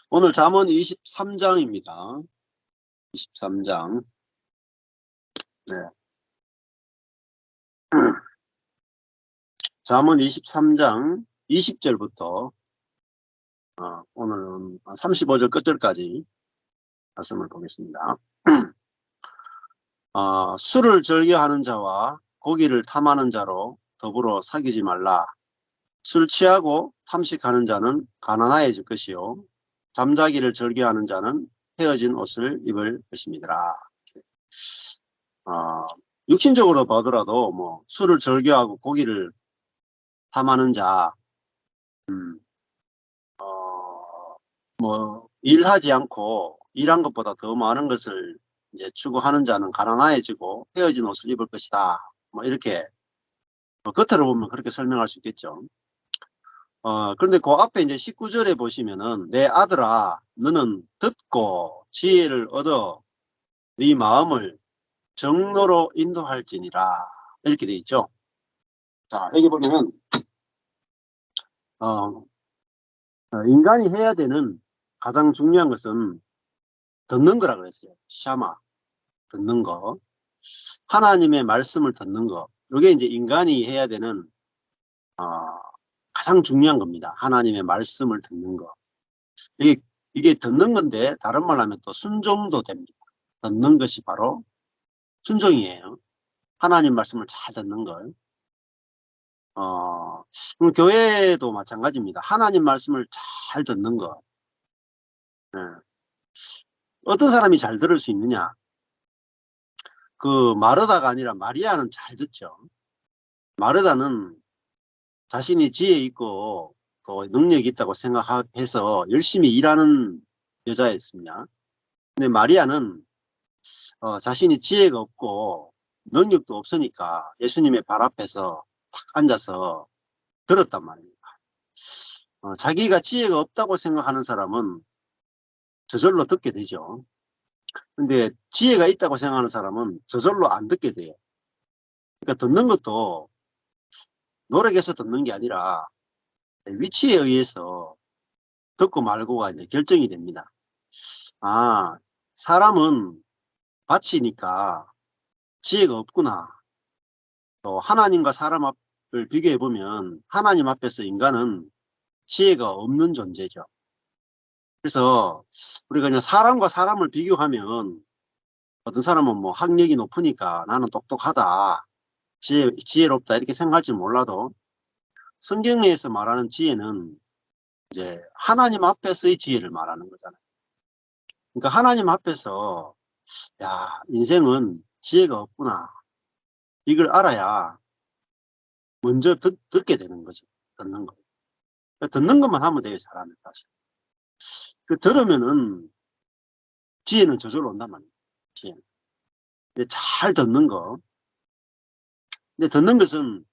오늘 잠언 23장입니다. 23장. 네. 잠언 23장 20절부터 오늘은 35절 끝절까지 말씀을 보겠습니다. 술을 즐겨하는 자와 고기를 탐하는 자로 더불어 사귀지 말라. 술 취하고 탐식하는 자는 가난해질 것이요 잠자기를 즐겨하는 자는 헤어진 옷을 입을 것입니다. 어, 육신적으로 보더라도 뭐 술을 즐겨하고 고기를 탐하는 자, 음, 일하지 않고 일한 것보다 더 많은 것을 이제 추구하는 자는 가난해지고 헤어진 옷을 입을 것이다. 뭐 이렇게 겉으로 보면 그렇게 설명할 수 있겠죠. 그런데 그 앞에 이제 19절에 보시면은 내 아들아 너는 듣고 지혜를 얻어 네 마음을 정로로 인도할지니라 이렇게 돼 있죠. 자, 여기 보면 어, 인간이 해야 되는 가장 중요한 것은 듣는 거라 그랬어요. 샤마, 듣는 거. 하나님의 말씀을 듣는 거. 이게 이제 인간이 해야 되는 어, 가장 중요한 겁니다. 하나님의 말씀을 듣는 거. 이게, 이게 듣는 건데 다른 말 하면 또 순종도 됩니다. 듣는 것이 바로 순종이에요. 하나님 말씀을 잘 듣는 걸. 그럼 교회도 마찬가지입니다. 하나님 말씀을 잘 듣는 거. 예. 어떤 사람이 잘 들을 수 있느냐? 그 마르다가 아니라 마리아는 잘 듣죠. 마르다는 자신이 지혜 있고 또 능력이 있다고 생각해서 열심히 일하는 여자였습니다. 근데 마리아는 자신이 지혜가 없고 능력도 없으니까 예수님의 발 앞에서 탁 앉아서 들었단 말입니다. 자기가 지혜가 없다고 생각하는 사람은 저절로 듣게 되죠. 근데 지혜가 있다고 생각하는 사람은 저절로 안 듣게 돼요. 그러니까 듣는 것도 노력해서 듣는 게 아니라 위치에 의해서 듣고 말고가 이제 결정이 됩니다. 아, 사람은 바치니까 지혜가 없구나. 또 하나님과 사람 앞을 비교해 보면 하나님 앞에서 인간은 지혜가 없는 존재죠. 그래서 우리가 그냥 사람과 사람을 비교하면 어떤 사람은 뭐 학력이 높으니까 나는 똑똑하다, 지혜롭다 이렇게 생각할지 몰라도 성경에서 말하는 지혜는 이제 하나님 앞에서의 지혜를 말하는 거잖아요. 그러니까 하나님 앞에서 야, 인생은 지혜가 없구나. 이걸 알아야 먼저 듣게 되는 거죠. 듣는 거. 듣는 것만 하면 돼요, 사람이 사실. 들으면은 지혜는 저절로 온단 말이에요. 지혜는. 근데 잘 듣는 거. 근데 듣는 것은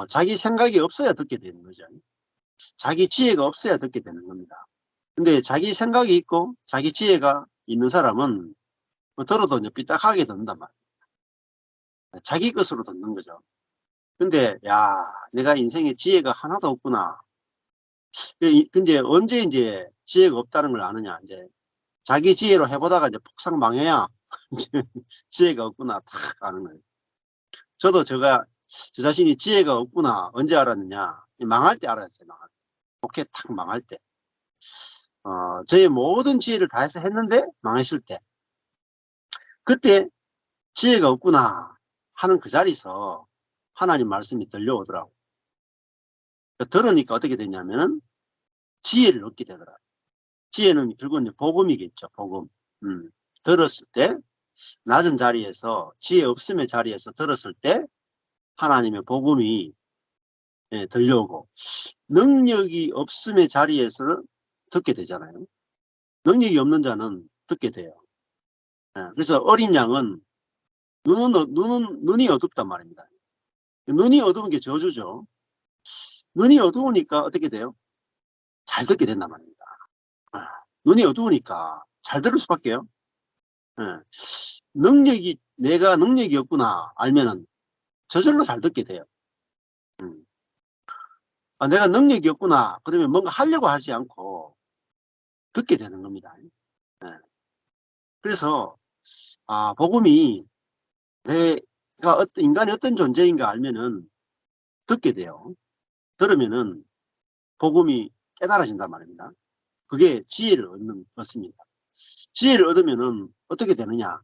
자기 생각이 없어야 듣게 되는 거죠. 자기 지혜가 없어야 듣게 되는 겁니다. 근데 자기 생각이 있고 자기 지혜가 있는 사람은 뭐 들어도 이제 삐딱하게 듣는단 말이에요. 자기 것으로 듣는 거죠. 근데 야, 내가 인생에 지혜가 하나도 없구나. 근데 언제 이제 지혜가 없다는 걸 아느냐? 이제 자기 지혜로 해보다가 이제 폭삭 망해야 지혜가 없구나 탁 아는 거예요. 저도 저 자신이 지혜가 없구나 언제 알았느냐? 망할 때 알았어요. 망할 때. 좋게 탁 망할 때. 저의 모든 지혜를 다해서 했는데 망했을 때. 그때 지혜가 없구나 하는 그 자리에서 하나님 말씀이 들려오더라고. 들으니까 어떻게 되냐면은 지혜를 얻게 되더라고요. 지혜는 결국은 복음이겠죠. 복음. 음. 들었을 때 낮은 자리에서 지혜 없음의 자리에서 들었을 때 하나님의 복음이 들려오고 능력이 없음의 자리에서는 듣게 되잖아요. 능력이 없는 자는 듣게 돼요. 그래서 어린 양은 눈이 어둡단 말입니다. 눈이 어두운 게 저주죠. 눈이 어두우니까 어떻게 돼요? 잘 듣게 된단 말입니다. 아, 눈이 어두우니까 잘 들을 수밖에요. 예. 내가 능력이 없구나 알면은 저절로 잘 듣게 돼요. 음. 내가 능력이 없구나 그러면 뭔가 하려고 하지 않고 듣게 되는 겁니다. 예. 그래서 복음이 내가 인간이 어떤 존재인가 알면은 듣게 돼요. 들으면은 복음이 깨달아진단 말입니다. 그게 지혜를 얻습니다. 지혜를 얻으면은 어떻게 되느냐?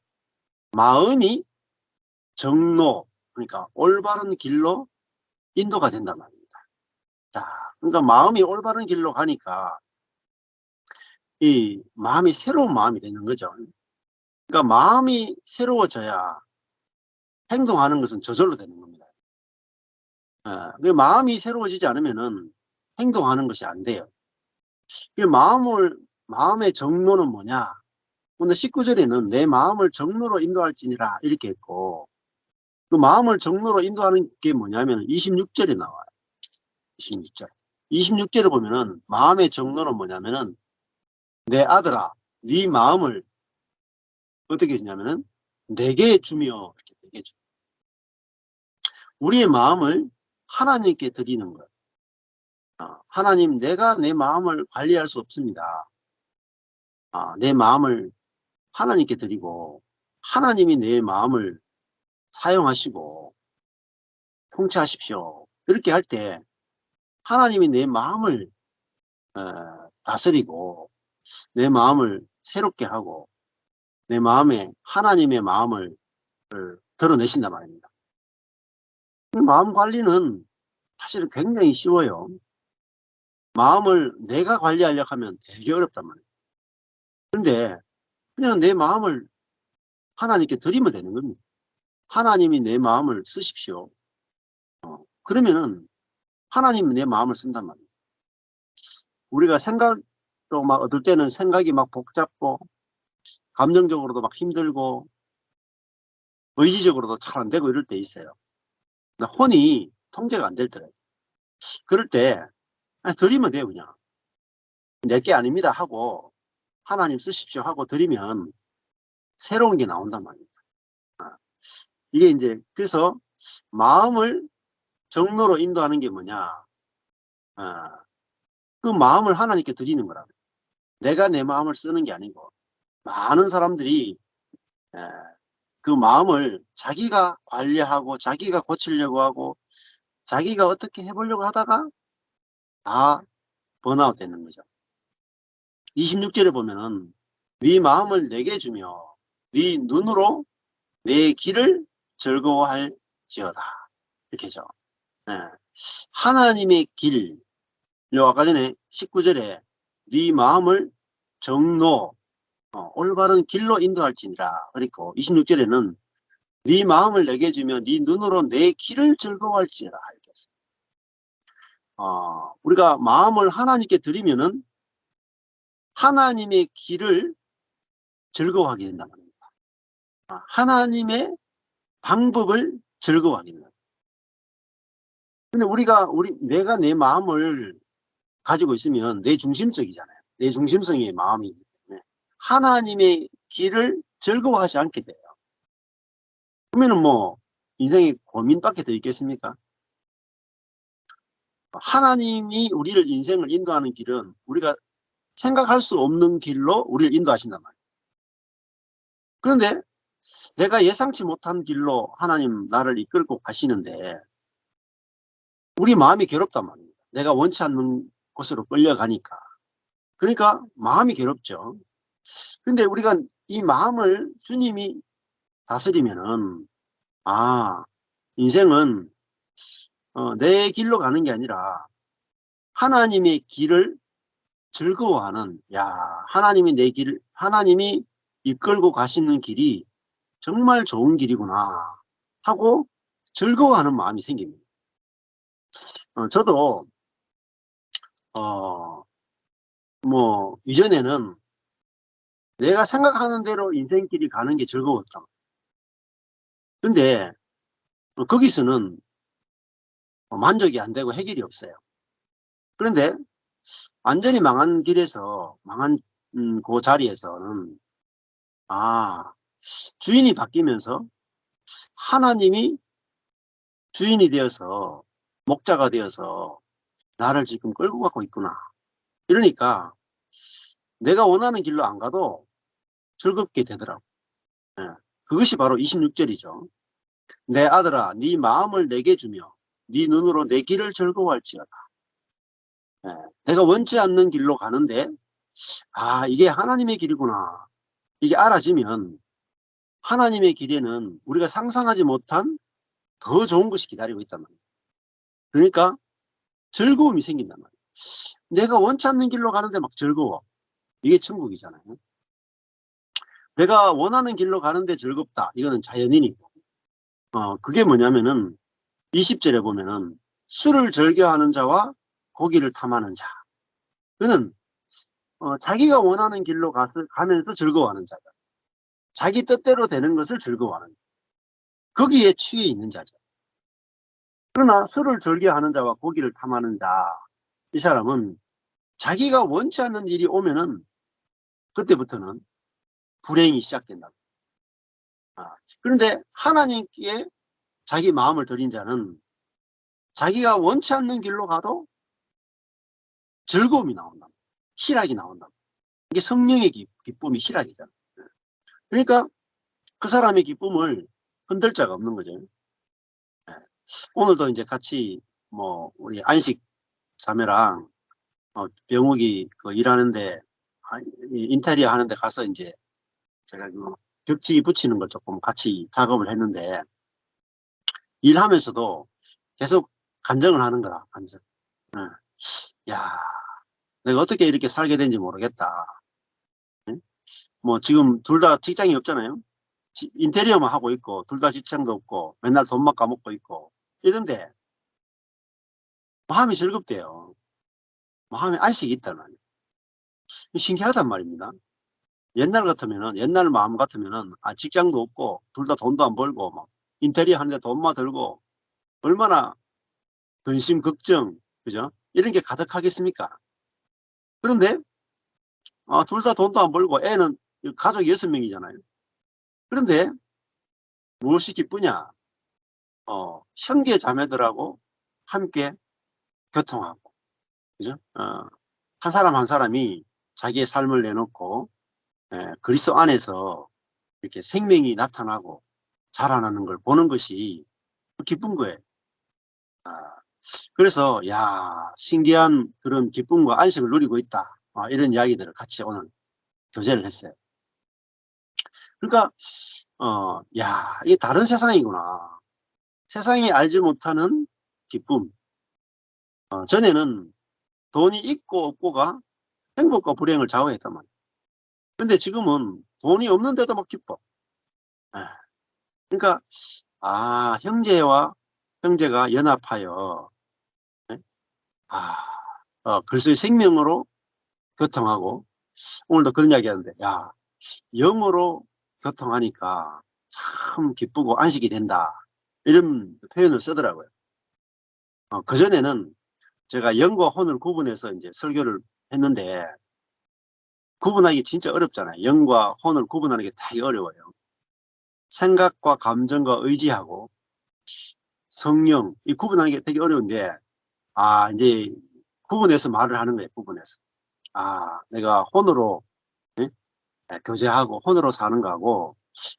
마음이 정로, 그러니까 올바른 길로 인도가 된단 말입니다. 자, 그러니까 마음이 올바른 길로 가니까 이 마음이 새로운 마음이 되는 거죠. 그러니까 마음이 새로워져야 행동하는 것은 저절로 되는 겁니다. 그 마음이 새로워지지 않으면은 행동하는 것이 안 돼요. 그 마음의 정로는 뭐냐? 근데 19절에는 내 마음을 정로로 인도할지니라 이렇게 했고, 그 마음을 정로로 인도하는 게 뭐냐면 26절에 나와요. 26절. 26절에 보면은 마음의 정로는 뭐냐면은 내 아들아, 네 마음을 어떻게 했냐면은 내게 주며 이렇게 내게 주. 우리의 마음을 하나님께 드리는 거예요. 하나님, 내가 내 마음을 관리할 수 없습니다. 내 마음을 하나님께 드리고 하나님이 내 마음을 사용하시고 통치하십시오. 이렇게 할 때 하나님이 내 마음을 다스리고 내 마음을 새롭게 하고 내 마음에 하나님의 마음을 드러내신단 말입니다. 마음 관리는 사실 굉장히 쉬워요. 마음을 내가 관리하려고 하면 되게 어렵단 말이에요. 그런데 그냥 내 마음을 하나님께 드리면 되는 겁니다. 하나님이 내 마음을 쓰십시오. 그러면은 하나님이 내 마음을 쓴단 말이에요. 우리가 생각도 막 어떨 때는 생각이 막 복잡고 감정적으로도 막 힘들고 의지적으로도 잘 안 되고 이럴 때 있어요. 혼이 통제가 안 될 때요. 그럴 때 드리면 돼요. 그냥 내게 아닙니다 하고 하나님 쓰십시오 하고 드리면 새로운 게 나온단 말입니다. 이게 이제 그래서 마음을 정로로 인도하는 게 뭐냐? 그 마음을 하나님께 드리는 거라고. 내가 내 마음을 쓰는 게 아니고 많은 사람들이 에, 그 마음을 자기가 관리하고 자기가 고치려고 하고 자기가 어떻게 해보려고 하다가 다 번아웃 되는 거죠. 26절에 보면은 네 마음을 내게 주며 네 눈으로 내 길을 즐거워할지어다 이렇게 하죠. 네. 하나님의 길, 요 아까 전에 19절에 네 마음을 정로 올바른 길로 인도할지니라 그랬고 26절에는 네 마음을 내게 주며 네 눈으로 내 길을 즐거워할지어다 이렇게 했어요. 우리가 마음을 하나님께 드리면은 하나님의 길을 즐거워하게 된단 말입니다. 하나님의 방법을 즐거워하게 된다. 근데 내가 내 마음을 가지고 있으면 내 중심적이잖아요. 내 중심성의 마음이기 때문에 하나님의 길을 즐거워하지 않게 돼요. 그러면은 뭐 인생에 고민밖에 더 있겠습니까? 하나님이 우리를 인생을 인도하는 길은 우리가 생각할 수 없는 길로 우리를 인도하신단 말이에요. 그런데 내가 예상치 못한 길로 하나님 나를 이끌고 가시는데 우리 마음이 괴롭단 말입니다. 내가 원치 않는 곳으로 끌려가니까. 그러니까 마음이 괴롭죠. 근데 우리가 이 마음을 주님이 다스리면은 인생은 내 길로 가는 게 아니라 하나님의 길을 즐거워하는 하나님이 이끌고 가시는 길이 정말 좋은 길이구나 하고 즐거워하는 마음이 생깁니다. 저도 어, 이전에는 내가 생각하는 대로 인생길이 가는 게 즐거웠다. 근데 거기서는 만족이 안 되고 해결이 없어요. 그런데 완전히 망한 길에서 망한 그 자리에서는 주인이 바뀌면서 하나님이 주인이 되어서 목자가 되어서 나를 지금 끌고 가고 있구나. 이러니까 내가 원하는 길로 안 가도 즐겁게 되더라고. 예. 그것이 바로 26절이죠. 내 아들아, 네 마음을 내게 주며 네 눈으로 내 길을 즐거워할지어다. 예. 내가 원치 않는 길로 가는데 아, 이게 하나님의 길이구나. 이게 알아지면 하나님의 길에는 우리가 상상하지 못한 더 좋은 것이 기다리고 있단 말이에요. 그러니까 즐거움이 생긴단 말이에요. 내가 원치 않는 길로 가는데 막 즐거워. 이게 천국이잖아요. 내가 원하는 길로 가는데 즐겁다. 이거는 자연인이고. 그게 뭐냐면은 20절에 보면은 술을 즐겨하는 자와 고기를 탐하는 자. 그는 자기가 원하는 길로 가면서 즐거워하는 자다. 자기 뜻대로 되는 것을 즐거워하는 자. 거기에 취해 있는 자죠. 그러나 술을 즐겨하는 자와 고기를 탐하는 자. 이 사람은 자기가 원치 않는 일이 오면은 그때부터는 불행이 시작된다. 그런데 하나님께 자기 마음을 들인 자는 자기가 원치 않는 길로 가도 즐거움이 나온다. 희락이 나온다. 이게 성령의 기쁨이 희락이잖아. 그러니까 그 사람의 기쁨을 흔들 자가 없는 거죠. 예. 오늘도 이제 같이 뭐 우리 안식 자매랑 병욱이 그 일하는데 인테리어 하는데 가서 이제 제가 그 벽지 붙이는 걸 조금 같이 작업을 했는데 일하면서도 계속 간증을 하는 거다. 간증. 예. 야, 내가 어떻게 이렇게 살게 된지 모르겠다. 뭐 지금 둘 다 직장이 없잖아요. 인테리어만 하고 있고 둘 다 직장도 없고 맨날 돈만 까먹고 있고 이런데 마음이 즐겁대요. 마음에 안식이 있다는 말이에요. 신기하단 말입니다. 옛날 마음 같으면은 직장도 없고 둘 다 돈도 안 벌고 막 인테리어 하는데 돈만 들고 얼마나 근심 걱정 그죠? 이런 게 가득하겠습니까? 그런데 둘 다 돈도 안 벌고 애는 가족 6명이잖아요. 그런데 무엇이 기쁘냐? 형제 자매들하고 함께 교통하고 그죠? 한 사람 한 사람이 자기의 삶을 내놓고 그리스도 안에서 이렇게 생명이 나타나고 자라나는 걸 보는 것이 기쁜 거예요. 아, 그래서 야, 신기한 그런 기쁨과 안식을 누리고 있다. 이런 이야기들을 같이 오늘 교제를 했어요. 그러니까 야, 이게 다른 세상이구나. 세상이 알지 못하는 기쁨. 전에는 돈이 있고 없고가 행복과 불행을 좌우했단 말이에요. 근데 지금은 돈이 없는데도 막 기뻐. 예. 그러니까 형제가 연합하여 예? 아, 그리스도의 생명으로 교통하고 오늘도 그런 이야기 하는데 야, 영으로 교통하니까 참 기쁘고 안식이 된다. 이런 표현을 쓰더라고요. 그전에는 제가 영과 혼을 구분해서 이제 설교를 했는데 구분하기 진짜 어렵잖아요. 영과 혼을 구분하는 게 되게 어려워요. 생각과 감정과 의지하고 성령, 이 구분하는 게 되게 어려운데, 이제 구분해서 말을 하는 거예요, 구분해서. 내가 혼으로, 예? 교제하고 혼으로 사는 거하고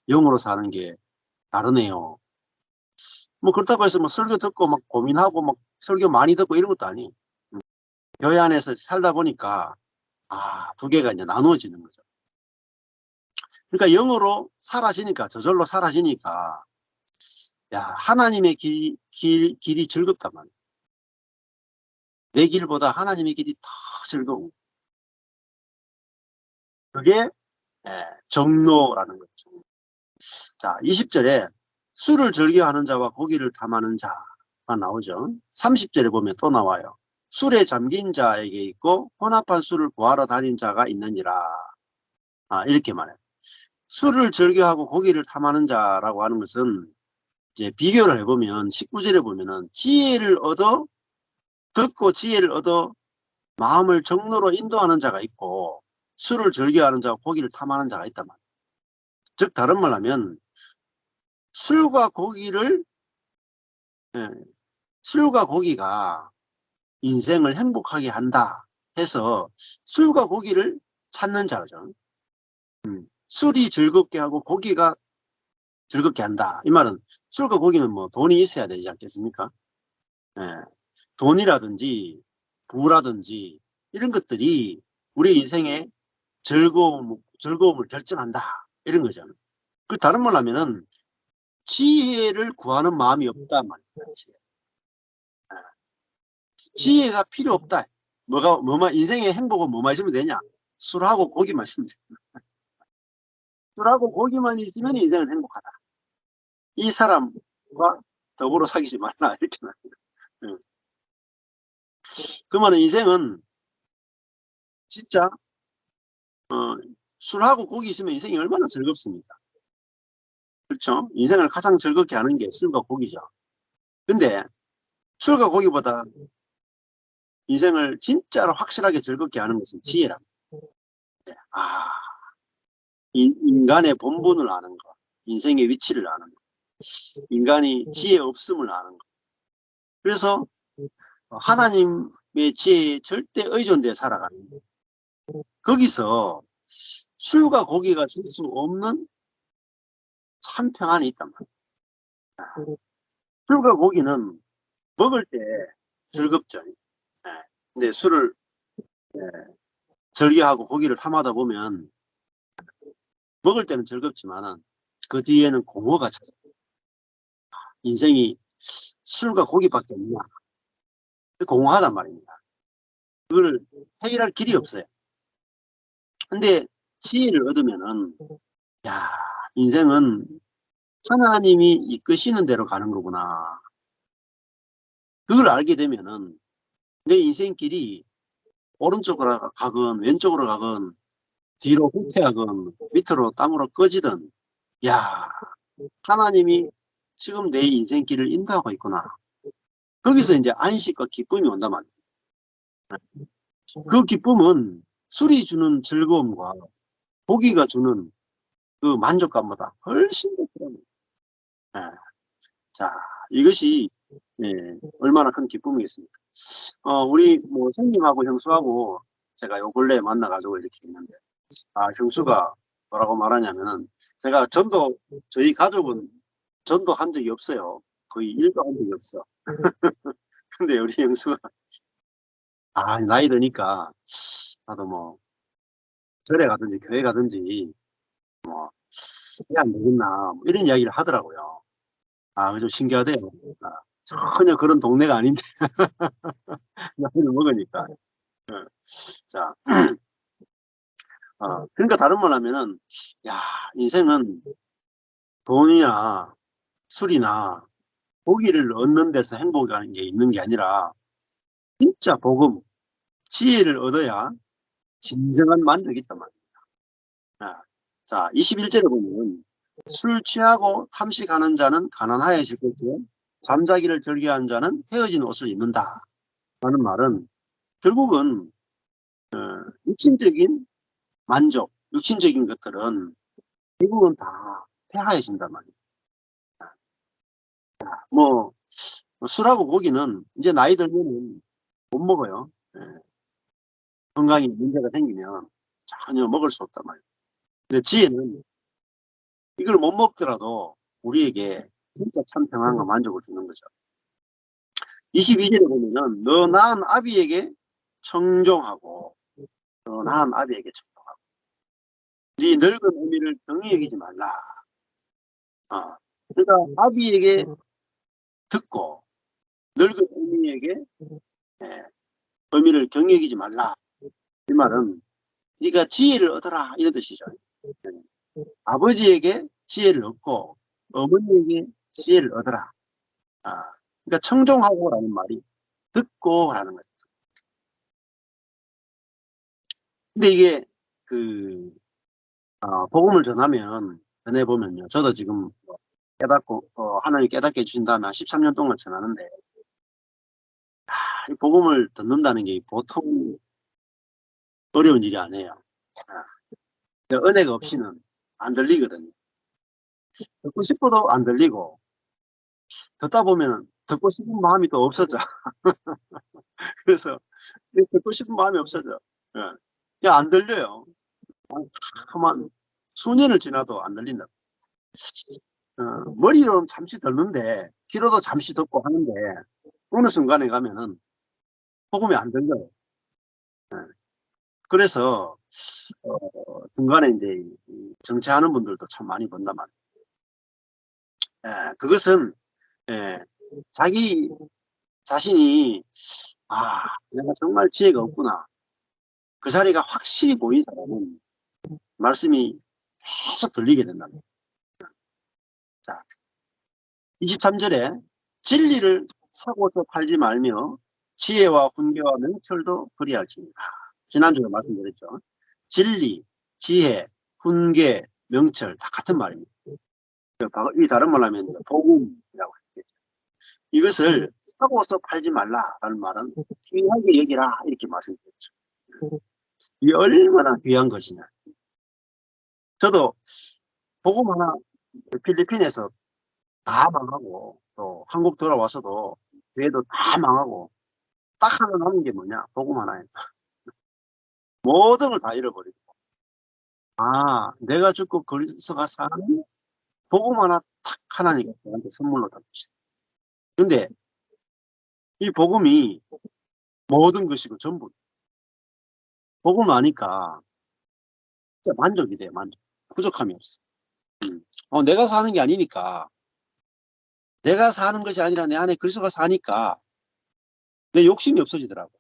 영으로 사는 게 다르네요. 뭐 그렇다고 해서 뭐 설교 듣고 막 고민하고 막 설교 많이 듣고 이런 것도 아니에요. 교회 안에서 살다 보니까, 두 개가 이제 나누어지는 거죠. 그러니까 영으로 사라지니까, 저절로 사라지니까, 야, 하나님의 길이 즐겁단 말이에요. 내 길보다 하나님의 길이 더 즐거운. 그게 정로라는 거죠. 자, 20절에 술을 즐겨하는 자와 고기를 탐하는 자가 나오죠. 30절에 보면 또 나와요. 술에 잠긴 자에게 있고 혼합한 술을 구하러 다닌 자가 있느니라. 이렇게 말해요. 술을 즐겨하고 고기를 탐하는 자라고 하는 것은 이제 비교를 해보면 19절에 보면은 듣고 지혜를 얻어 마음을 정로로 인도하는 자가 있고 술을 즐겨하는 자와 고기를 탐하는 자가 있단 말이에요. 즉 다른 말 하면 술과 고기를 예, 술과 고기가 인생을 행복하게 한다 해서 술과 고기를 찾는 자죠. 술이 즐겁게 하고 고기가 즐겁게 한다. 이 말은 술과 고기는 뭐 돈이 있어야 되지 않겠습니까? 예. 돈이라든지 부라든지 이런 것들이 우리 인생의 즐거움을 결정한다. 이런 거죠. 그 다른 말로 하면은 지혜를 구하는 마음이 없다 말이에요. 지혜가 필요 없다. 뭐만 인생의 행복은 뭐만 있으면 되냐? 술하고 고기만 있으면 돼. 술하고 고기만 있으면 인생은 행복하다. 이 사람과 더불어 사귀지 말라 이렇게 말합니다. 예. 그러면 인생은 진짜 술하고 고기 있으면 인생이 얼마나 즐겁습니까? 그렇죠? 인생을 가장 즐겁게 하는 게 술과 고기죠. 근데 술과 고기보다 인생을 진짜로 확실하게 즐겁게 하는 것은 지혜랍니다. 아, 인간의 본분을 아는 것, 인생의 위치를 아는 것, 인간이 지혜 없음을 아는 것. 그래서 하나님의 지혜에 절대 의존되어 살아가는 것. 거기서 술과 고기가 줄 수 없는 참 평안이 있단 말이에요. 술과 고기는 먹을 때 즐겁죠. 예. 근데 술을 예, 즐겨하고 고기를 탐하다 보면 먹을 때는 즐겁지만은 그 뒤에는 공허가 찾아. 인생이 술과 고기밖에 없냐. 공허하단 말입니다. 그걸 해결할 길이 없어요. 근데 지혜를 얻으면은 야, 인생은 하나님이 이끄시는 대로 가는 거구나. 그걸 알게 되면은 내 인생길이 오른쪽으로 가건 왼쪽으로 가건 뒤로 후퇴하건 밑으로 땅으로 꺼지든 야, 하나님이 지금 내 인생길을 인도하고 있구나. 거기서 이제 안식과 기쁨이 온단 말이에요. 그 기쁨은 술이 주는 즐거움과 고기가 주는 그 만족감보다 훨씬 더 크답니다. 예. 자, 이것이 얼마나 큰 기쁨이겠습니까? 우리 뭐 형님하고 형수하고 제가 요 근래에 만나가지고 이렇게 있는데, 형수가 뭐라고 말하냐면은, 제가 저희 가족은 전도한 적이 없어요. 거의 일도 한 적이 없어. 근데 우리 형수가, 나이 드니까, 나도 뭐, 절에 가든지 교회 가든지, 해야 안 되겠나, 뭐 이런 이야기를 하더라고요. 좀 신기하대요. 아, 전혀 그런 동네가 아닌데, 나이를 먹으니까. 자, 그러니까 다른 말 하면은, 야, 인생은 돈이나 술이나 고기를 얻는 데서 행복이라는 게 있는 게 아니라, 진짜 복음, 지혜를 얻어야 진정한 만족이 있단 말이에요. 자, 21절에 보면, 술 취하고 탐식하는 자는 가난하여질 것이요, 잠자기를 즐겨하는 자는 헤어진 옷을 입는다. 라는 말은, 결국은, 육신적인 만족, 육신적인 것들은 결국은 다 폐하해진단 말이에요. 뭐, 술하고 고기는 이제 나이 들면은 못 먹어요. 예, 건강에 문제가 생기면 전혀 먹을 수 없단 말이에요. 근데 지혜는 이걸 못 먹더라도 우리에게 진짜 참 평안과 만족을 주는 거죠. 22절에 보면은 너 낳은 아비에게 청종하고 너 낳은 아비에게 청종하고 네 늙은 어미를 경히 여기지 말라. 그러니까 아비에게 듣고 늙은 어미에게 예, 어미를 경히 여기지 말라. 이 말은 네가 지혜를 얻어라 이런 뜻이죠. 아버지에게 지혜를 얻고 어머니에게 지혜를 얻어라. 아, 그러니까 청종하고라는 말이 듣고 하는 거죠. 근데 이게 그 복음을 전해보면요. 저도 지금 깨닫고 하나님 깨닫게 해주신 다음에 한 13년 동안 전하는데 이 복음을 듣는다는 게 보통 어려운 일이 아니에요. 아, 은혜가 없이는 안 들리거든요. 듣고 싶어도 안 들리고 듣다 보면 듣고 싶은 마음이 또 없어져. 그래서 듣고 싶은 마음이 없어져. 예. 그냥 안 들려요. 한 수년을 지나도 안 들린다. 머리로는 잠시 듣는데 귀로도 잠시 듣고 하는데 어느 순간에 가면은 복음이 안 들려요. 예. 그래서 중간에 이제 이 정치하는 분들도 참 많이 본단 말이에요. 예. 그것은 예 자기 자신이 '아 내가 정말 지혜가 없구나.' 그 자리가 확실히 보인 사람은 말씀이 계속 들리게 된답니다. 자 23 절에 진리를 사고서 팔지 말며 지혜와 훈계와 명철도 그리할지니라. 지난주에 말씀드렸죠. 진리, 지혜, 훈계, 명철 다 같은 말입니다. 이 다른 말로 하면 복음이라고 했겠죠. 이것을 사고서 팔지 말라라는 말은 귀하게 여기라 이렇게 말씀드렸죠. 이게 얼마나 귀한 것이냐. 저도 복음 하나 필리핀에서 다 망하고 또 한국 돌아와서도 교회도 다 망하고 딱 하나 남은 게 뭐냐? 복음 하나에 모든 걸 다 잃어버리고 '아 내가 죽고 그리스도가 사는 복음 하나 탁 하나님께서 저한테 선물로 다 주셨다.' 근데 이 복음이 모든 것이고 전부 복음 아니까 진짜 만족이 돼요, 만족. 부족함이 없어. 음. 내가 사는 게 아니니까 내가 사는 것이 아니라 내 안에 그리스도가 사니까 내 욕심이 없어지더라고요.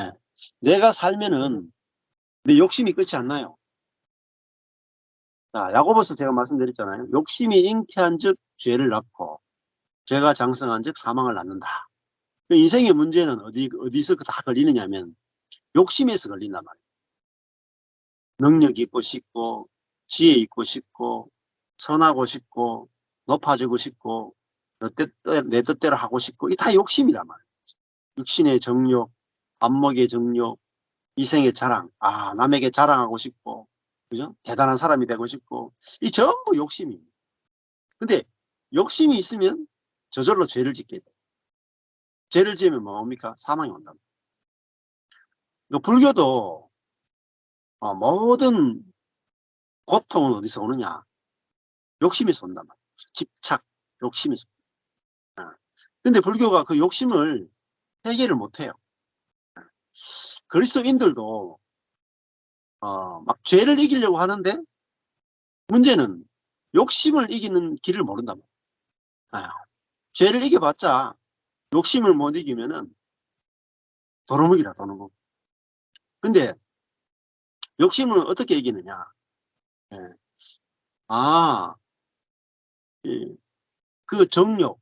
예. 내가 살면은 내 욕심이 끝이 안 나요. 자 야고보서 제가 말씀드렸잖아요. "욕심이 잉태한즉 죄를 낳고 죄가 장성한즉 사망을 낳는다." 그 인생의 문제는 어디서 다 걸리느냐면 욕심에서 걸린단 말이에요. 능력 있고 싶고 지혜 있고 싶고 선하고 싶고 높아지고 싶고 내 뜻대로 하고 싶고 이게 다 욕심이란 말이에요. 육신의 정욕, 안목의 정욕, 이생의 자랑, 남에게 자랑하고 싶고 그죠? 대단한 사람이 되고 싶고 이 전부 욕심입니다. 근데 욕심이 있으면 저절로 죄를 짓게 돼요. 죄를 지으면 뭡니까? 사망이 온답니다. 불교도 모든 고통은 어디서 오느냐? 욕심에서 온단 말이에요. 집착, 욕심에서. 어. 근데 불교가 그 욕심을 해결을 못 해요. 그리스도인들도 막 죄를 이기려고 하는데 문제는 욕심을 이기는 길을 모른단 말이에요. 죄를 이겨봤자 욕심을 못 이기면은 도루묵이라 도루묵. 근데 욕심을 어떻게 이기느냐? 예. 아, 이 그 정욕,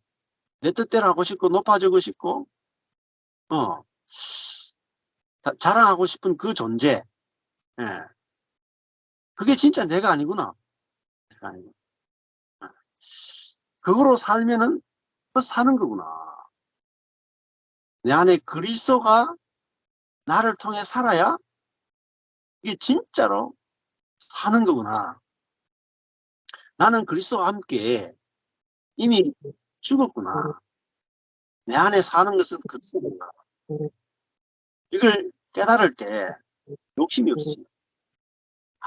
내 뜻대로 하고 싶고 높아지고 싶고 어 자랑하고 싶은 그 존재. 예. 그게 진짜 내가 아니구나. 내가 아니구나. 어. 그거로 살면은 사는 거구나. 내 안에 그리스도가 나를 통해 살아야 이게 진짜로 사는 거구나. 나는 그리스도와 함께 이미 죽었구나. 내 안에 사는 것은 그리스도구나. 이걸 깨달을 때 욕심이 없어진다. 아,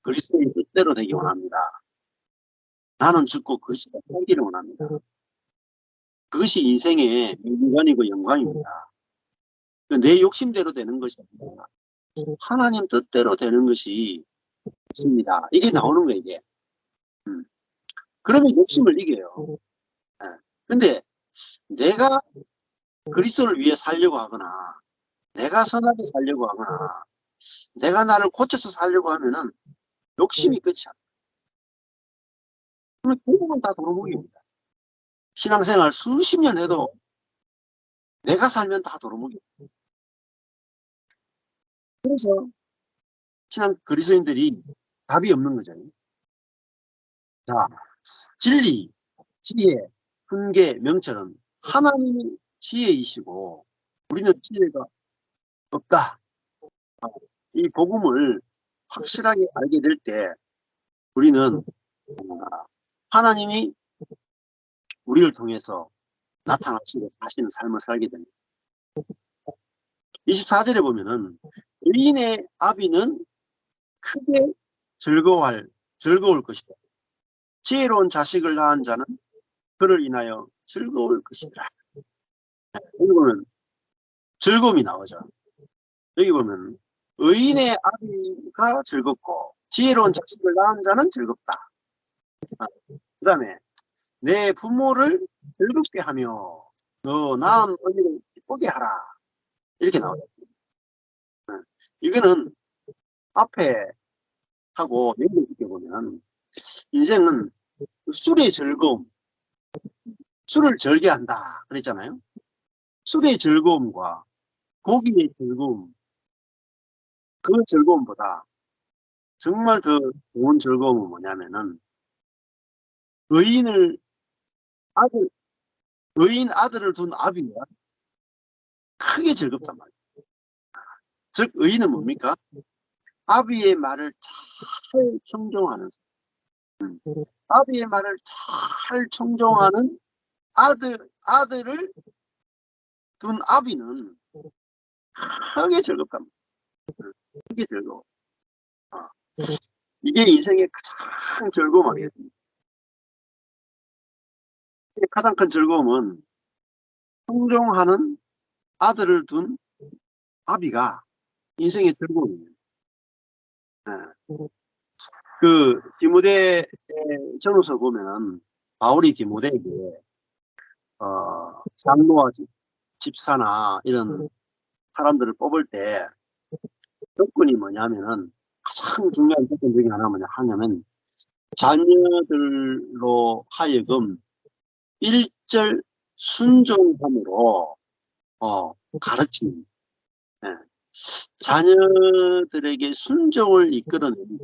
그리스도의 뜻대로 되기 원합니다. 나는 죽고 그리스도가 살기를 원합니다. 그것이 인생의 묘관이고 영광입니다. 내 욕심대로 되는 것이 아니라 하나님 뜻대로 되는 것이 있습니다. 이게 나오는 거예요, 이게. 음. 그러면 욕심을 이겨요. 예. 근데 내가 그리스도를 위해 살려고 하거나 내가 선하게 살려고 하거나 내가 나를 고쳐서 살려고 하면은 욕심이 끝이야. 그러면 결국은 다 도루묵입니다. 신앙생활 수십 년 해도 내가 살면 다 도루묵이에요. 그래서 신앙 그리스도인들이 답이 없는 거죠. 자, 진리, 지혜, 훈계, 명철은 하나님이 지혜이시고 우리는 지혜가 없다. 이 복음을 확실하게 알게 될 때 우리는 하나님이 우리를 통해서 나타나시고 사시는 삶을 살게 됩니다. 24절에 보면은 의인의 아비는 크게 즐거울 것이다. 지혜로운 자식을 낳은 자는 그를 인하여 즐거울 것이다. 여기 보면 즐거움이 나오죠. 여기 보면 의인의 아비가 즐겁고 지혜로운 자식을 낳은 자는 즐겁다. 그 다음에 내 부모를 즐겁게 하며 너 낳은 어미를 기쁘게 하라. 이렇게 나오죠. 이거는 앞에 하고 연결짓게 보면 인생은 술의 즐거움, 술을 절개한다 그랬잖아요. 술의 즐거움과 고기의 즐거움, 그 즐거움보다 정말 더 좋은 즐거움은 뭐냐면은 의인을 아들 의인 아들을 둔 아비가 크게 즐겁단 말이에요. 즉 의인은 뭡니까? 아비의 말을 잘 청종하는 사람. 아비의 말을 잘 청종하는 아들을 둔 아비는 크게 즐겁단 말이에요. 크게 즐거워. 어. 이게 인생의 가장 즐거움 아니겠습니까? 가장 큰 즐거움은 청종하는 아들을 둔 아비가 인생의 즐거움이에요. 예. 그 디모데 전후서 보면은 바울이 디모데에게 장로와 집사나 이런 사람들을 뽑을 때 조건이 뭐냐면은 가장 중요한 조건 중에 하나가 뭐냐 하냐면 자녀들로 하여금 일절 순종함으로 가르치는, 예. 자녀들에게 순종을 이끌어내는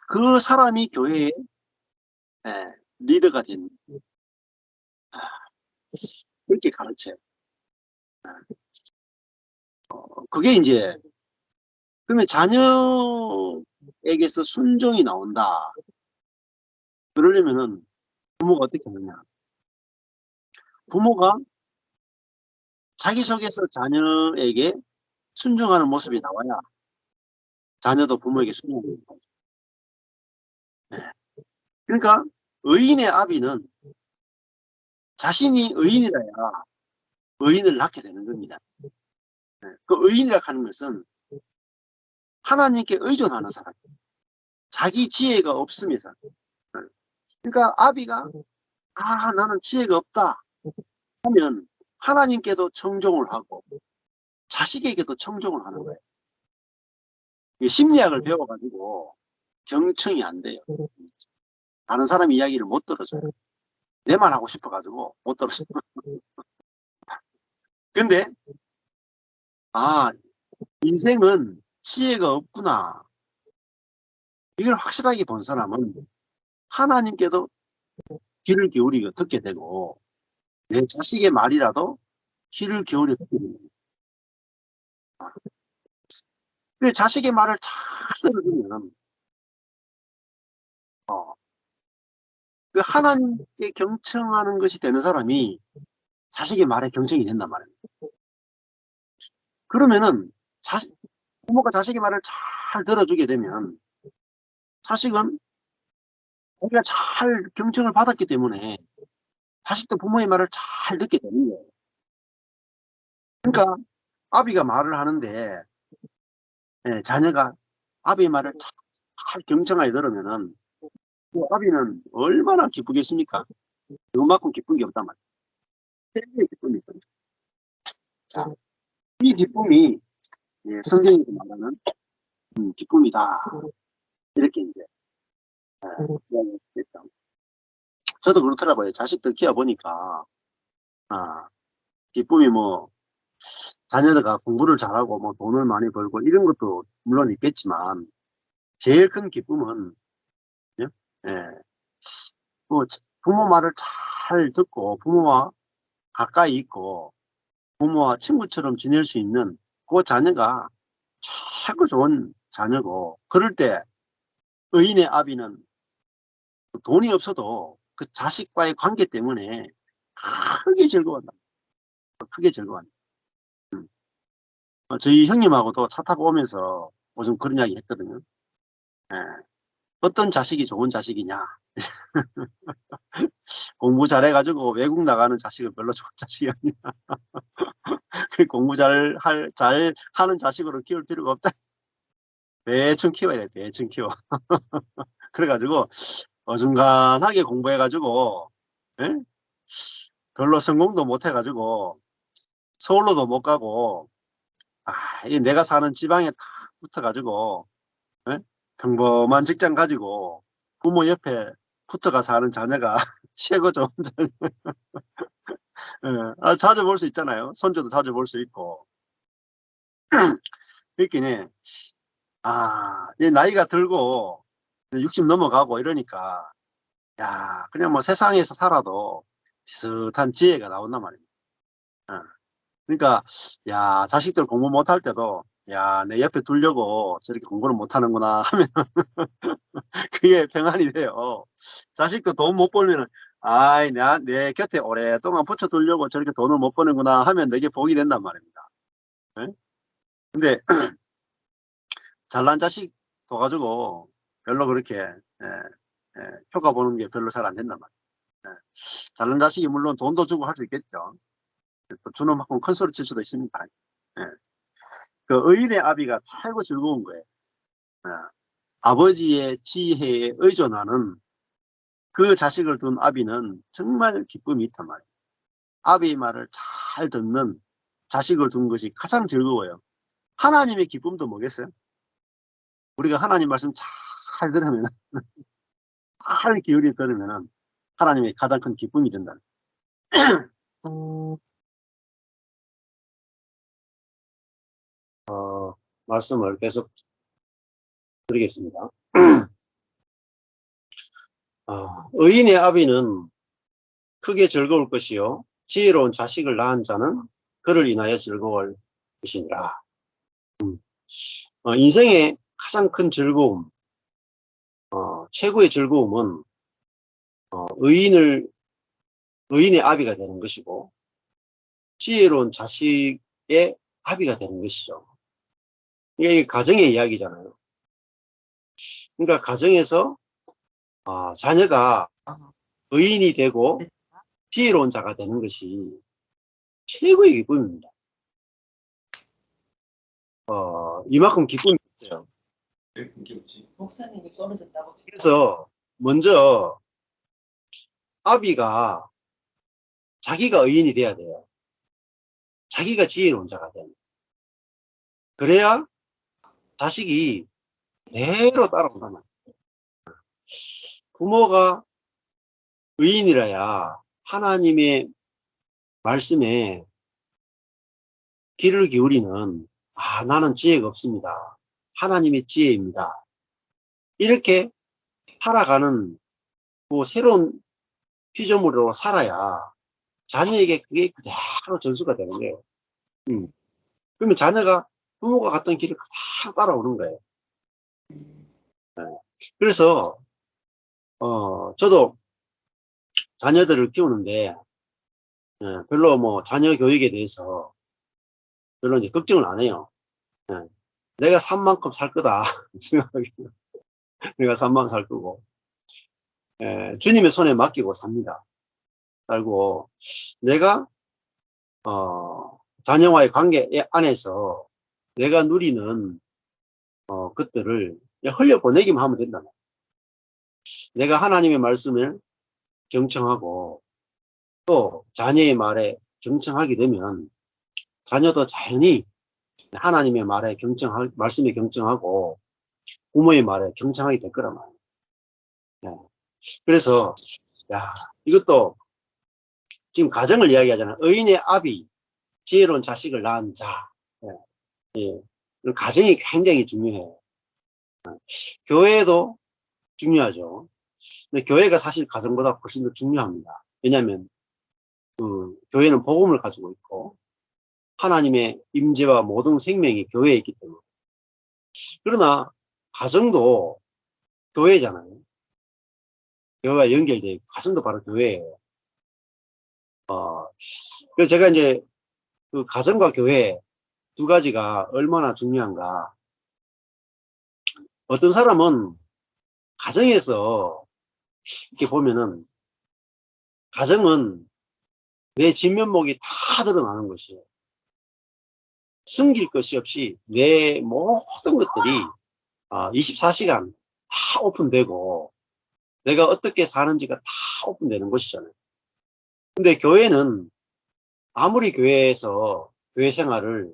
그 사람이 교회의, 예, 리더가 되는, 그렇게 가르쳐요. 그게 이제 그러면 자녀에게서 순종이 나온다. 그러려면은 부모가 어떻게 하느냐? 부모가 자기 속에서 자녀에게 순종하는 모습이 나와야 자녀도 부모에게 순종하는 거예요. 네. 그러니까 의인의 아비는 자신이 의인이라야 의인을 낳게 되는 겁니다. 네. 그 의인이라 하는 것은 하나님께 의존하는 사람, 자기 지혜가 없음에서. 그러니까 아비가 나는 지혜가 없다 하면 하나님께도 청종을 하고 자식에게도 청종을 하는 거예요. 심리학을 배워가지고 경청이 안 돼요. 다른 사람 이야기를 못 들어줘요. 내만 하고 싶어가지고 못 들어줘요. 근데 인생은 지혜가 없구나, 이걸 확실하게 본 사람은 하나님께도 귀를 기울이고 듣게 되고 내 자식의 말이라도 귀를 기울여 듣게 됩니다. 그 자식의 말을 잘 들어주면 그 하나님께 경청하는 것이 되는 사람이 자식의 말에 경청이 된단 말이에요. 그러면은 부모가 자식의 말을 잘 들어주게 되면 자식은 자기가 잘 경청을 받았기 때문에 자식도 부모의 말을 잘 듣게 되는 거예요. 그러니까 아비가 말을 하는데, 예, 자녀가 아비의 말을 잘 경청하게 들으면은 그 아비는 얼마나 기쁘겠습니까? 그만큼 기쁜 게 없단 말이에요. 최고의 기쁨이죠. 자, 이 기쁨이, 예, 성경에서 말하는 기쁨이다. 이렇게 이제 이야기했죠. 저도 그렇더라고요. 자식들 키워보니까 기쁨이 뭐 자녀가 공부를 잘하고 뭐 돈을 많이 벌고 이런 것도 물론 있겠지만 제일 큰 기쁨은, 예, 예, 뭐 부모 말을 잘 듣고 부모와 가까이 있고 부모와 친구처럼 지낼 수 있는 그 자녀가 최고 좋은 자녀고, 그럴 때 의인의 아비는 돈이 없어도 그 자식과의 관계 때문에 크게 즐거워한다. 크게 즐거워한다. 저희 형님하고도 차 타고 오면서 요즘 그런 이야기 했거든요. 예. 어떤 자식이 좋은 자식이냐. 공부 잘해가지고 외국 나가는 자식은 별로 좋은 자식이 아니야. 공부 잘 하는 자식으로 키울 필요가 없다. 대충 키워야 돼, 대충 키워. 그래가지고 어중간하게 공부해가지고, 예? 별로 성공도 못 해가지고 서울로도 못 가고, 이 내가 사는 지방에 딱 붙어가지고, 예? 평범한 직장 가지고 부모 옆에 붙어가 사는 자녀가 최고 좋은 자녀. 예. 자주 볼 수 있잖아요. 손주도 자주 볼 수 있고. 그렇긴 해. 이제 나이가 들고 60 넘어가고 이러니까, 야, 그냥 뭐 세상에서 살아도 비슷한 지혜가 나온단 말입니다. 예. 그러니까, 야, 자식들 공부 못할 때도, 야, 내 옆에 두려고 저렇게 공부를 못하는구나 하면 그게 평안이 돼요. 자식도 돈 못 벌면은, 내 곁에 오랫동안 붙여두려고 저렇게 돈을 못 버는구나 하면 내게 복이 된단 말입니다. 예? 근데 잘난 자식 둬가지고 별로 그렇게, 효과 보는 게 별로 잘 안 된단 말이에요. 예. 잘난 자식이 물론 돈도 주고 할 수 있겠죠. 또 주는 만큼 큰 소리 칠 수도 있습니다. 예. 그 의인의 아비가 최고 즐거운 거예요. 예. 아버지의 지혜에 의존하는 그 자식을 둔 아비는 정말 기쁨이 있단 말이에요. 아비의 말을 잘 듣는 자식을 둔 것이 가장 즐거워요. 하나님의 기쁨도 뭐겠어요? 우리가 하나님 말씀 잘 들으면, 잘 기울여 들으면 하나님의 가장 큰 기쁨이 된다. 말씀을 계속 드리겠습니다. 의인의 아비는 크게 즐거울 것이요 지혜로운 자식을 낳은 자는 그를 인하여 즐거울 것이니라. 인생의 가장 큰 즐거움, 최고의 즐거움은 의인의 아비가 되는 것이고 지혜로운 자식의 아비가 되는 것이죠. 이게 가정의 이야기잖아요. 그러니까 가정에서 자녀가 의인이 되고 지혜로운 자가 되는 것이 최고의 기쁨입니다. 이만큼 기쁨이 있어요. 목사님이 떨어졌다고. 그래서 먼저 아비가 자기가 의인이 돼야 돼요. 자기가 지혜로운 자가 돼요. 그래야 자식이 대로 따라온단 말이에요. 부모가 의인이라야 하나님의 말씀에 귀를 기울이는, 나는 지혜가 없습니다. 하나님의 지혜입니다. 이렇게 살아가는 그 새로운 피조물로 살아야 자녀에게 그게 그대로 전수가 되는 거예요. 그러면 자녀가 부모가 갔던 길을 그대로 따라오는 거예요. 네. 그래서 저도 자녀들을 키우는데 별로 뭐 자녀 교육에 대해서 별로 이제 걱정을 안 해요. 네. 내가 산 만큼 살 거다 생각하기. 내가 산 만큼 살 거고, 주님의 손에 맡기고 삽니다. 살고 내가 자녀와의 관계 안에서 내가 누리는 것들을 흘려보내기만 하면 된다. 내가 하나님의 말씀을 경청하고 또 자녀의 말에 경청하게 되면 자녀도 자연히 하나님의 말씀에 경청하고 부모의 말에 경청하게 될 거란 말이에요. 네. 그래서 이것도 지금 가정을 이야기하잖아요. 의인의 아비, 지혜로운 자식을 낳은 자. 네. 예. 가정이 굉장히 중요해요. 교회도 중요하죠. 근데 교회가 사실 가정보다 훨씬 더 중요합니다. 왜냐하면 교회는 복음을 가지고 있고 하나님의 임재와 모든 생명이 교회에 있기 때문에. 그러나 가정도 교회잖아요. 교회와 연결되어 있고 가정도 바로 교회예요. 그래서 제가 이제 그 가정과 교회 두 가지가 얼마나 중요한가. 어떤 사람은 가정에서 이렇게 보면은, 가정은 내 진면목이 다 드러나는 것이에요. 숨길 것이 없이 내 모든 것들이 24시간 다 오픈되고 내가 어떻게 사는지가 다 오픈되는 것이잖아요. 근데 교회는 아무리 교회에서 교회 생활을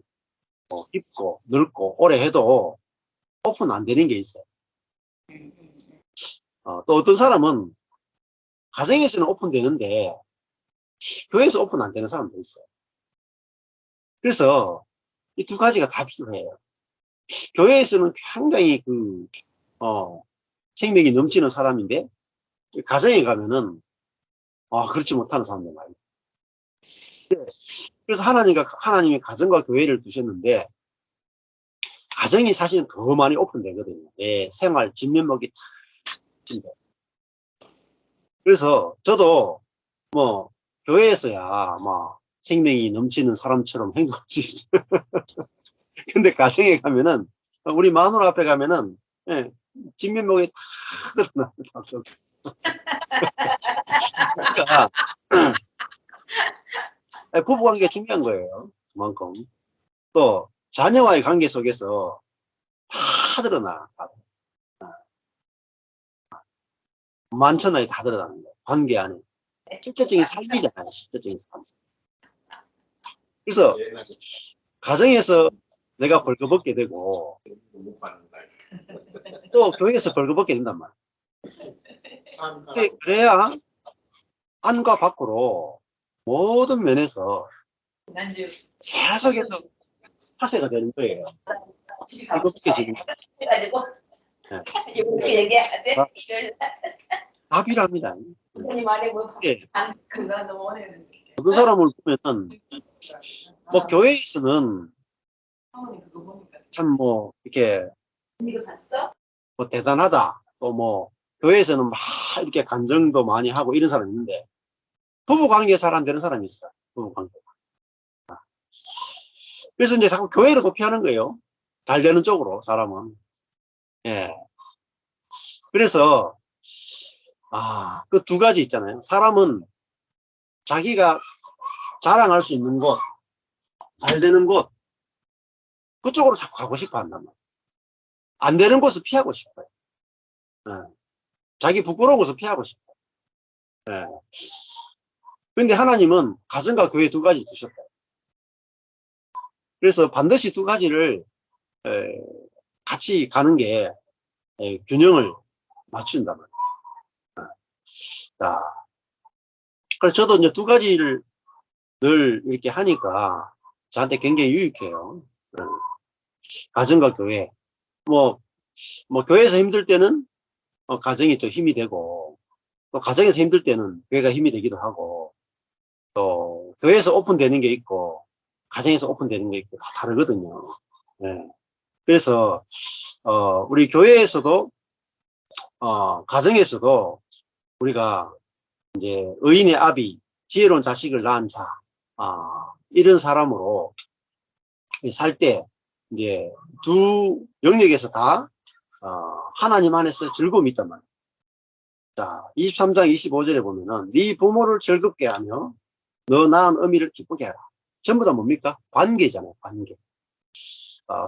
깊고 넓고 오래 해도 오픈 안 되는 게 있어요. 또 어떤 사람은 가정에서는 오픈되는데 교회에서 오픈 안 되는 사람도 있어요. 그래서 이 두 가지가 다 필요해요. 교회에서는 굉장히 생명이 넘치는 사람인데 가정에 가면은 그렇지 못하는 사람들 많아요. 그래서 하나님이 가정과 교회를 두셨는데 가정이 사실은 더 많이 오픈되거든요. 내 생활 진면목이 다 오픈돼요. 그래서 저도 뭐 교회에서야 뭐 생명이 넘치는 사람처럼 행동할 수 있어요. 근데 가정에 가면은 우리 마누라 앞에 가면은 진면목이 다 드러납니다. 그러니까 부부관계가 중요한 거예요. 그만큼 또 자녀와의 관계 속에서 다 드러나. 만천하에 다 드러나는 거예요. 관계 안에. 실제적인 삶이잖아요. 실제적인 삶. 그래서 가정에서 내가 벌거벗게 되고 또 교회에서 벌거벗게 된단 말이에요. 그래야 안과 밖으로 모든 면에서 계속해서 파쇄가 되는 거예요. 벌거벗게 지금 다 필요합니다. 예. 어떤 사람을 보면은 뭐 교회에서는 참 뭐 이렇게 뭐 대단하다, 또 뭐 교회에서는 막 이렇게 간증도 많이 하고 이런 사람이 있는데 부부 관계 잘 안 되는 사람이 있어. 부부 관계. 그래서 이제 자꾸 교회를 도피하는 거예요. 잘 되는 쪽으로 사람은. 예. 그래서 그 두 가지 있잖아요. 사람은 자기가 자랑할 수 있는 곳, 잘 되는 곳, 그쪽으로 자꾸 가고 싶어 한단 말이에요. 안 되는 곳을 피하고 싶어요. 예. 자기 부끄러운 곳을 피하고 싶어요. 예. 근데 하나님은 가정과 교회 두 가지 두셨어요. 그래서 반드시 두 가지를 같이 가는 게 균형을 맞춘단 말이에요. 자, 그래서 저도 이제 두 가지를 늘 이렇게 하니까 저한테 굉장히 유익해요. 가정과 교회. 뭐 교회에서 힘들 때는 가정이 또 힘이 되고, 또 가정에서 힘들 때는 교회가 힘이 되기도 하고, 또 교회에서 오픈되는 게 있고 가정에서 오픈되는 게 있고 다 다르거든요. 네. 그래서 우리 교회에서도 가정에서도 우리가 이제 의인의 아비, 지혜로운 자식을 낳은 자, 이런 사람으로 살 때 이제 두 영역에서 다 하나님 안에서 즐거움이 있단 말이에요. 자, 23장 25절에 보면은 네 부모를 즐겁게 하며 너 낳은 어미를 기쁘게 하라. 전부 다 뭡니까? 관계잖아요. 관계.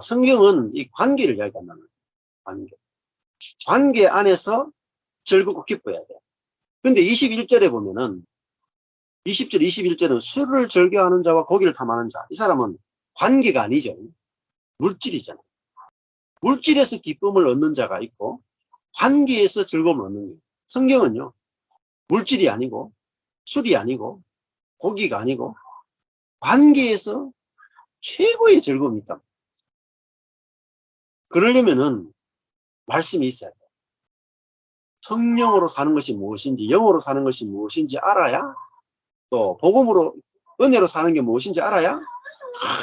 성경은 이 관계를 이야기한다는 거예요. 관계. 관계 안에서 즐겁고 기뻐해야 돼요. 근데 21절에 보면은 20절, 21절은 술을 즐겨하는 자와 고기를 탐하는 자. 이 사람은 관계가 아니죠. 물질이잖아요. 물질에서 기쁨을 얻는 자가 있고 관계에서 즐거움을 얻는 거예요. 성경은요. 물질이 아니고 술이 아니고 고기가 아니고 관계에서 최고의 즐거움이 있다. 그러려면은 말씀이 있어야 돼요. 성령으로 사는 것이 무엇인지, 영으로 사는 것이 무엇인지 알아야, 또 복음으로, 은혜로 사는 게 무엇인지 알아야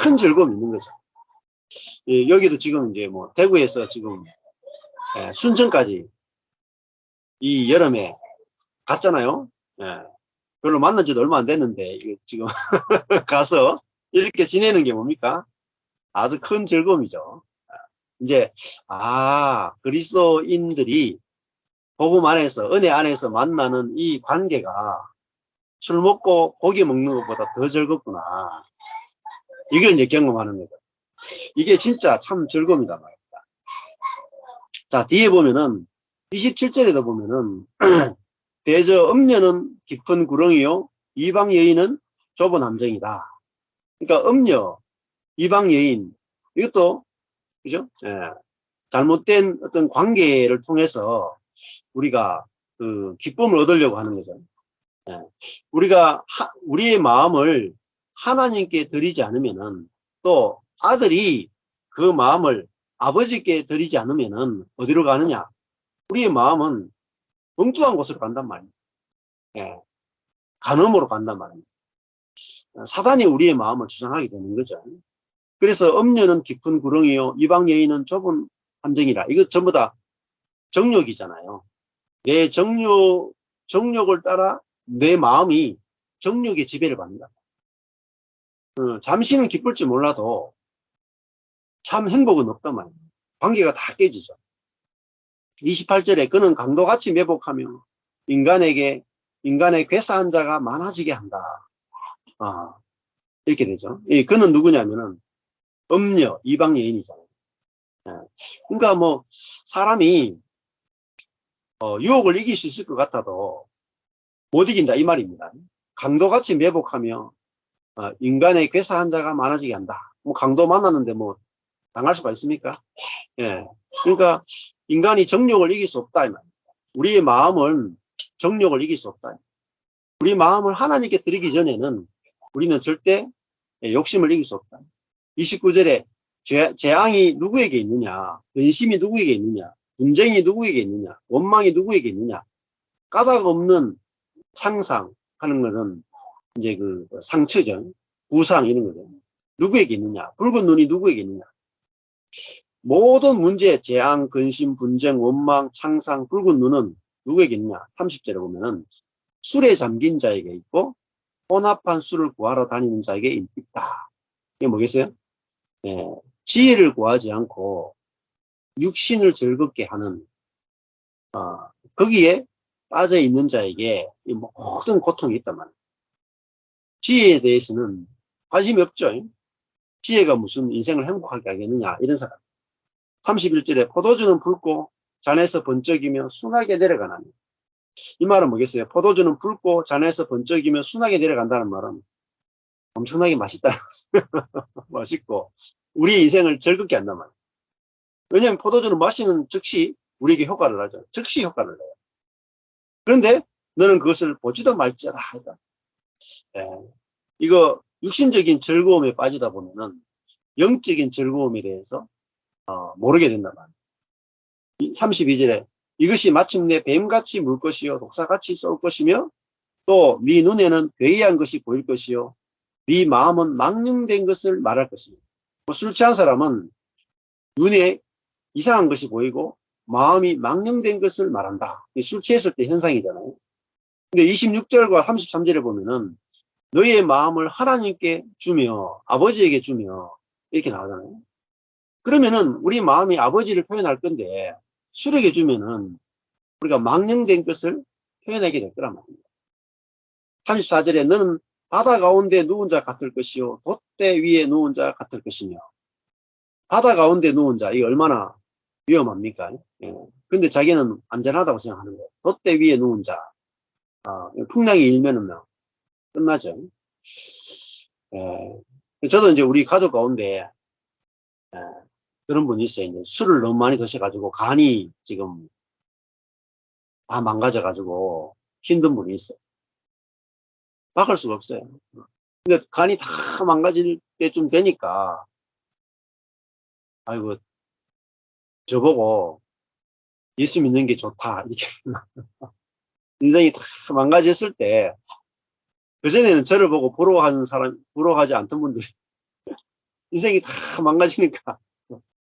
큰 즐거움이 있는 거죠. 여기도 지금 이제 뭐 대구에서 지금 순천까지 이 여름에 갔잖아요. 별로 만난 지도 얼마 안 됐는데 지금 가서 이렇게 지내는 게 뭡니까? 아주 큰 즐거움이죠. 이제, 그리스도인들이 복음 안에서, 은혜 안에서 만나는 이 관계가 술 먹고 고기 먹는 것보다 더 즐겁구나. 이걸 이제 경험하는 거죠. 이게 진짜 참 즐거움이다 말이다. 자, 뒤에 보면은, 27절에도 보면은, 대저 음녀는 깊은 구렁이요, 이방 여인은 좁은 함정이다. 그러니까 음녀, 이방 여인, 이것도, 그죠? 예, 잘못된 어떤 관계를 통해서 우리가 그 기쁨을 얻으려고 하는 거죠. 예. 우리의 마음을 하나님께 드리지 않으면은, 또 아들이 그 마음을 아버지께 드리지 않으면은 어디로 가느냐? 우리의 마음은 엉뚱한 곳으로 간단 말이에요. 예. 간음으로 간단 말이에요. 사단이 우리의 마음을 주장하게 되는 거죠. 그래서 음녀는 깊은 구렁이요, 이방 여인은 좁은 함정이라. 이거 전부 다 정욕이잖아요. 내 정욕을 따라 내 마음이 정욕의 지배를 받는다. 잠시는 기쁠지 몰라도 참 행복은 없단 말이에요. 관계가 다 깨지죠. 28절에 그는 강도같이 매복하며 인간의 괴사한 자가 많아지게 한다. 이렇게 되죠. 그는 누구냐면은 음녀, 이방 여인이잖아요. 그러니까 뭐 사람이 유혹을 이길 수 있을 것 같아도 못 이긴다 이 말입니다. 강도같이 매복하며 인간의 괴사한 자가 많아지게 한다. 뭐 강도 만났는데 뭐 당할 수가 있습니까? 예. 그러니까 인간이 정욕을 이길 수 없다 이 말입니다. 우리의 마음은 정욕을 이길 수 없다. 우리 마음을 하나님께 드리기 전에는 우리는 절대 욕심을 이길 수 없다. 29절에 재앙이 누구에게 있느냐, 근심이 누구에게 있느냐, 분쟁이 누구에게 있느냐, 원망이 누구에게 있느냐, 까닭 없는 창상하는 것은 이제 그 상처죠. 부상 이런 거죠. 누구에게 있느냐, 붉은 눈이 누구에게 있느냐. 모든 문제, 재앙, 근심, 분쟁, 원망, 창상, 붉은 눈은 누구에게 있느냐. 30절에 보면은 술에 잠긴 자에게 있고 혼합한 술을 구하러 다니는 자에게 있다. 이게 뭐겠어요? 예, 지혜를 구하지 않고 육신을 즐겁게 하는 거기에 빠져 있는 자에게 이 모든 고통이 있단 말이에요. 지혜에 대해서는 관심이 없죠. 지혜가 무슨 인생을 행복하게 하겠느냐 이런 사람. 31절에 포도주는 붉고 잔에서 번쩍이며 순하게 내려가나니. 이 말은 뭐겠어요? 포도주는 붉고 잔에서 번쩍이며 순하게 내려간다는 말은 엄청나게 맛있다. 맛있고 우리 인생을 즐겁게 한단 말이에요. 왜냐하면 포도주는 마시는 즉시 우리에게 효과를 하죠. 즉시 효과를 해요. 그런데 너는 그것을 보지도 말지어다. 예. 이거 육신적인 즐거움에 빠지다 보면은 영적인 즐거움에 대해서 모르게 된단 말이에요. 32절에 이것이 마침내 뱀같이 물 것이요 독사같이 쏠 것이며 또 네 눈에는 괴이한 것이 보일 것이요 네 마음은 망령된 것을 말할 것입니다. 술 취한 사람은 눈에 이상한 것이 보이고 마음이 망령된 것을 말한다. 술 취했을 때 현상이잖아요. 근데 26절과 33절에 보면은 너희의 마음을 하나님께 주며 아버지에게 주며 이렇게 나오잖아요. 그러면은 우리 마음이 아버지를 표현할 건데 술에게 주면은 우리가 망령된 것을 표현하게 될 거란 말입니다. 34절에 너는 바다 가운데 누운 자 같을 것이요 돛대 위에 누운 자 같을 것이며. 바다 가운데 누운 자, 이게 얼마나 위험합니까? 예. 근데 자기는 안전하다고 생각하는 거예요. 돛대 위에 누운 자. 풍랑이 일면은 끝나죠. 저도 이제 우리 가족 가운데 예, 그런 분이 있어요. 이제 술을 너무 많이 드셔가지고 간이 지금 다 망가져가지고 힘든 분이 있어요. 막을 수가 없어요. 근데 간이 다 망가질 때쯤 되니까 아이고 저보고 예수 믿는 게 좋다 이렇게 인생이 다 망가졌을 때 그전에는 저를 보고 부러워하지 않던 분들이 인생이 다 망가지니까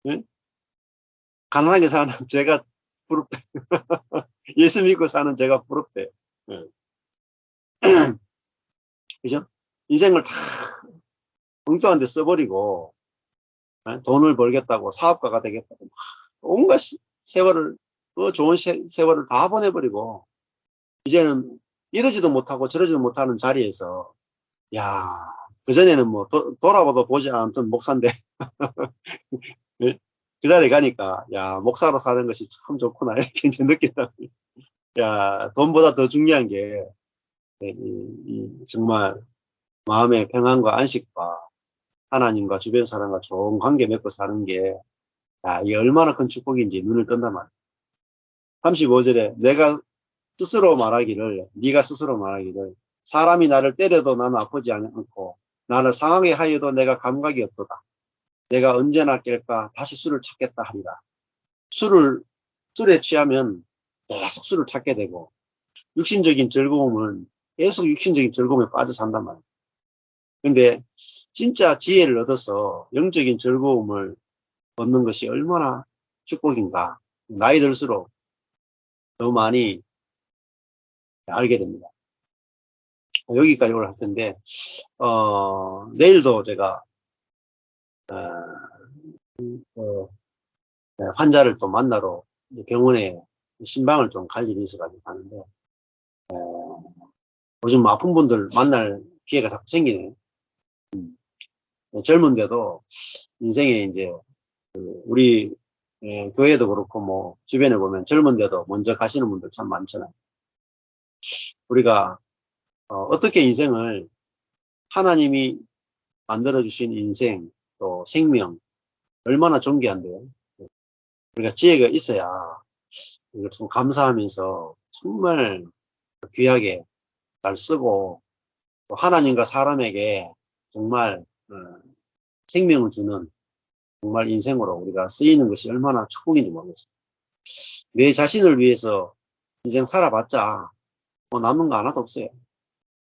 예? 가난하게 사는 제가 부럽대. 예수 믿고 사는 제가 부럽대. 예. 그죠? 인생을 다 엉뚱한 데 써버리고 돈을 벌겠다고 사업가가 되겠다고 막 온갖 세월을 좋은 세월을 다 보내버리고 이제는 이러지도 못하고 저러지도 못하는 자리에서 야 그전에는 뭐 돌아봐도 보지 않던 목사인데 예? 그 자리에 가니까 야 목사로 사는 것이 참 좋구나 이렇게 이제 느끼다. 야 돈보다 더 중요한 게 정말 마음의 평안과 안식과 하나님과 주변 사람과 좋은 관계 맺고 사는 게 야, 이게 얼마나 큰 축복인지 눈을 뜬단 말이야. 35절에 내가 스스로 말하기를 네가 스스로 말하기를 사람이 나를 때려도 나는 아프지 않고 나를 상하게 하여도 내가 감각이 없도다. 내가 언제나 깰까 다시 술을 찾겠다 하리라. 술에 취하면 계속 술을 찾게 되고 육신적인 즐거움은 계속 육신적인 즐거움에 빠져 산단 말이야. 근데 진짜 지혜를 얻어서 영적인 즐거움을 얻는 것이 얼마나 축복인가. 나이 들수록 더 많이 알게 됩니다. 여기까지 오늘 할 텐데, 내일도 제가, 어, 환자를 또 만나러 병원에 신방을 좀 갈 일이 있어가지고 가는데, 요즘 아픈 분들 만날 기회가 자꾸 생기네요. 젊은데도 인생에 이제, 우리 교회도 그렇고 뭐 주변에 보면 젊은데도 먼저 가시는 분들 참 많잖아요. 우리가 어떻게 인생을 하나님이 만들어주신 인생 또 생명 얼마나 존귀한데요. 우리가 지혜가 있어야 이걸 좀 감사하면서 정말 귀하게 잘 쓰고 또 하나님과 사람에게 정말 생명을 주는 정말 인생으로 우리가 쓰이는 것이 얼마나 축복인지 모르겠어요. 내 자신을 위해서 인생 살아봤자 뭐 남는 거 하나도 없어요.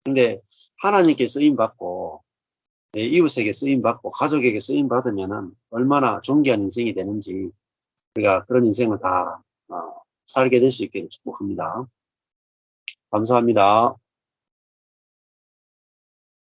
근데 하나님께 쓰임받고 내 이웃에게 쓰임받고 가족에게 쓰임받으면 얼마나 존귀한 인생이 되는지 우리가 그런 인생을 다 살게 될 수 있게 축복합니다. 감사합니다.